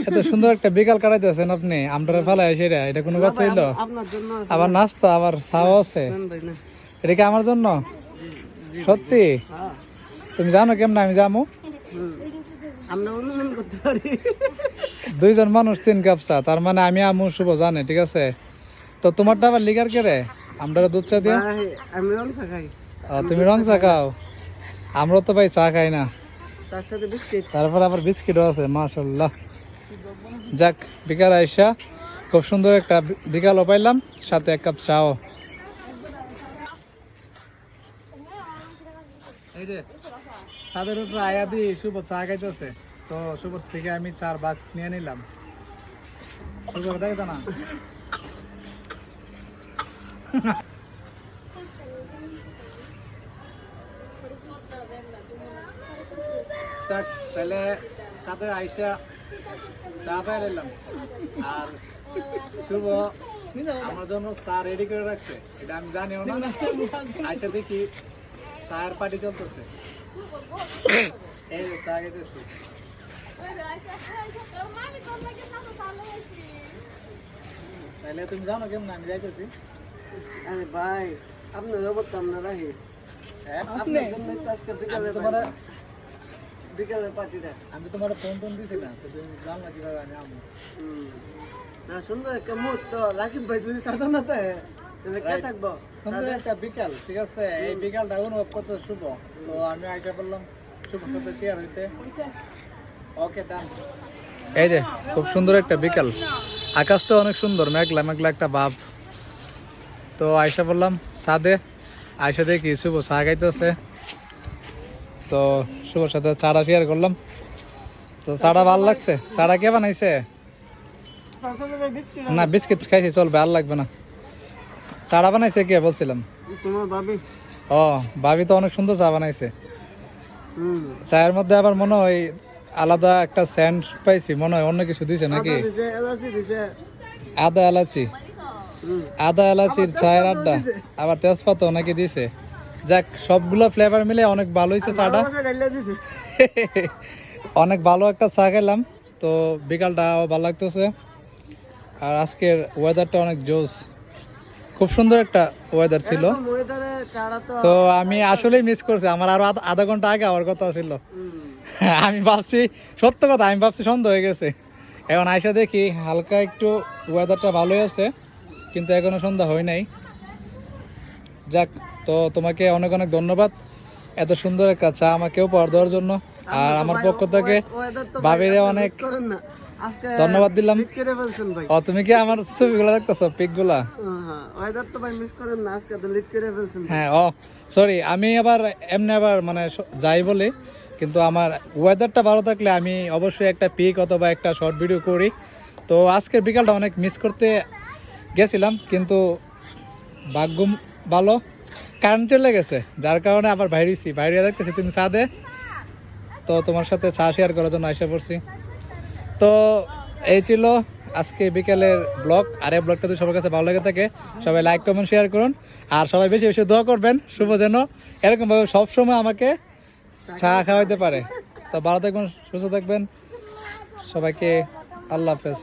এত সুন্দর একটা বিকাল কাটাইতেছেন আপনি, আমরা ফেলায় সেটা, এটা কোনো কথা হইলো? আবার নাস্তা, আবার চাও আছে, এটা কি আমার জন্য? সত্যি? তুমি জানো কেমন আমি যাবো? দুইজন মানুষ 3 কাপ চা, তার মানে আমি আমু শুভ জানে, ঠিক আছে? তো তোমারটা আবার লিগার কে রে? আমরা দুধ চা দিয়ে, তুমি রং চা খাও, আমরা তো ভাই চা খাই না। তারপর আবার বিস্কিটও আছে, মাশাআল্লাহ। যাক, বিকাল আইসা খুব সুন্দর একটা বিকালও পাইলাম, সাথে 1 কাপ চাও। এই যে ছাদের উপরে আয়া দি শুভ চা খাইতেছে, তো শুভ থেকে আমি 4 ভাগ নিয়ে নিলাম। শুভ দেখতো না? তাহলে সাথে আইসা চা পাই নিলাম, আর শুভ আমার জন্য চা রেডি করে রাখছে, এটা আমি জানিও না। আইসা দেখি চায়ের পার্টি চলতেছে, এই চা খেতেছি। তাহলে তুমি জানো কেমন আমি যাইতেছি? আরে ভাই, আপনার অবস্থা আমরা রাখি। বিকালের পার্টিটা আমি তোমার ফোন দিছি না, তো তুমি জানলা কিভাবে আমি আমো? না, সুন্দর একটা মুহূর্ত। রাকিব ভাই যদি সাধন না তাহলে কে থাকবো? সুন্দর একটা বিকাল, ঠিক আছে? এই বিকালটা অনুভব করতে শুভ, তো আমি আইসা বললাম শুভর সাথে শেয়ার হইতে। ওকে, ডান। এই যে খুব সুন্দর একটা বিকাল, আকাশটা অনেক সুন্দর, মেঘলা মেঘলা একটা ভাব। তো আইসা বললাম ছাদে, আইসা দেখি শুভ চা খাইতেছে, তো শুভর সাথে চাটা শেয়ার করলাম। তো চাটা ভালো লাগছে। চাটা কে বানাইছে? না, বিস্কিট খাইছি, চলবে, আর লাগবে না। চাটা বানাইছে কে বলছিলাম? তোমার ভাবি। ও, ভাবি তো অনেক সুন্দর চা বানাইছে। চায়ের মধ্যে আবার মনে হয় আলাদা একটা সেন্ট পাইছি, মনে হয় অন্য কিছু দিছে নাকি? আদা এলাচি, আদা এলাচির চায়ের আড্ডা, আবার তেজপাতাও নাকি দিছে। যাক, সবগুলো ফ্লেভার মিলে অনেক ভালো হয়েছে চাটা। অনেক ভালো একটা চা খেলাম, তো বিকালটাও ভালো লাগতেছে। আর আজকের ওয়েদারটা অনেক জোস, খুব সুন্দর একটা ওয়েদার ছিল। তো আমি আসলেই মিস করছি, আমার আরো আধা ঘন্টা আগে আমার কথা ছিল। আমি ভাবছি, সত্য কথা, আমি ভাবছি সন্ধ্যা হয়ে গেছে। এখন আইসা দেখি হালকা একটু ওয়েদারটা ভালোই আছে, কিন্তু এখনো সন্ধ্যা হয় নাই। যাক, তো তোমাকে অনেক অনেক ধন্যবাদ এত সুন্দর একটা চা আমাকে উপহার দেওয়ার জন্য। আর আমার পক্ষ থেকে ভাবিরে অনেক ধন্যবাদ দিলাম। ও, তুমি কি আমার ছবিগুলো দেখতেছো, পিক গুলা? হ্যাঁ, ও সরি, আমি আবার এমনি আবার মানে যাই বলি, কিন্তু আমার ওয়েদারটা ভালো থাকলে আমি অবশ্যই একটা পিক অথবা একটা শর্ট ভিডিও করি। তো আজকের বিকালটা অনেক মিস করতে গেছিলাম, কিন্তু ভাগ্য ভালো, কারেন্ট চলে গেছে, যার কারণে আবার বাইরে দেখতেছি তুমি চা দে, তো তোমার সাথে চা শেয়ার করার জন্য এসে পড়ছি। তো এই ছিল আজকে বিকেলের ব্লগ। আর এই ব্লগটা যদি সবার কাছে ভালো লাগে থাকে, সবাই লাইক কমেন্ট শেয়ার করুন, আর সবাই বেশি বেশি দোয়া করবেন শুভ যেন এরকমভাবে সবসময় আমাকে চা খাওয়াইতে পারে। তো ভালো থাকবেন, সুস্থ থাকবেন, সবাইকে আল্লাহ হাফেজ।